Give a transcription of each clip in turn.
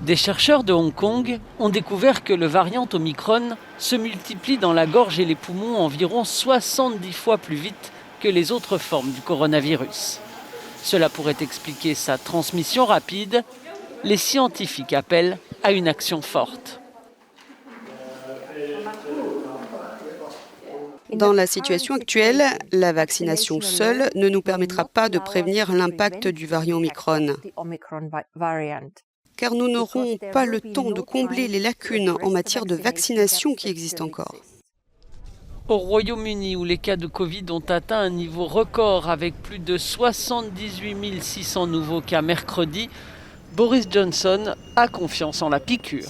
Des chercheurs de Hong Kong ont découvert que le variant Omicron se multiplie dans la gorge et les poumons environ 70 fois plus vite que les autres formes du coronavirus. Cela pourrait expliquer sa transmission rapide. Les scientifiques appellent à une action forte. Dans la situation actuelle, la vaccination seule ne nous permettra pas de prévenir l'impact du variant Omicron, car nous n'aurons pas le temps de combler les lacunes en matière de vaccination qui existent encore. Au Royaume-Uni, où les cas de Covid ont atteint un niveau record avec plus de 78 600 nouveaux cas mercredi, Boris Johnson a confiance en la piqûre.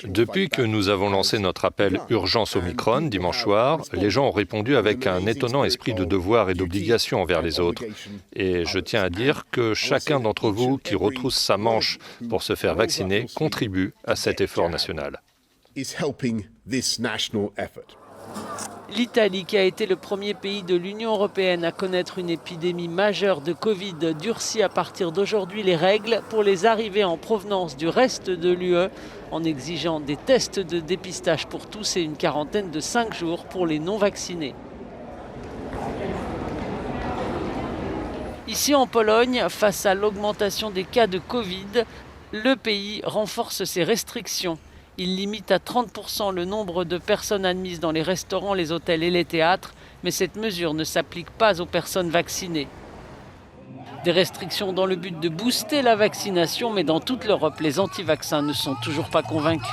Depuis que nous avons lancé notre appel Urgence Omicron dimanche soir, les gens ont répondu avec un étonnant esprit de devoir et d'obligation envers les autres. Et je tiens à dire que chacun d'entre vous qui retrousse sa manche pour se faire vacciner contribue à cet effort national. L'Italie, qui a été le premier pays de l'Union européenne à connaître une épidémie majeure de Covid, durcit à partir d'aujourd'hui les règles pour les arrivées en provenance du reste de l'UE, en exigeant des tests de dépistage pour tous et une quarantaine de 5 jours pour les non-vaccinés. Ici en Pologne, face à l'augmentation des cas de Covid, le pays renforce ses restrictions. Il limite à 30% le nombre de personnes admises dans les restaurants, les hôtels et les théâtres, mais cette mesure ne s'applique pas aux personnes vaccinées. Des restrictions dans le but de booster la vaccination, mais dans toute l'Europe, les anti-vaccins ne sont toujours pas convaincus.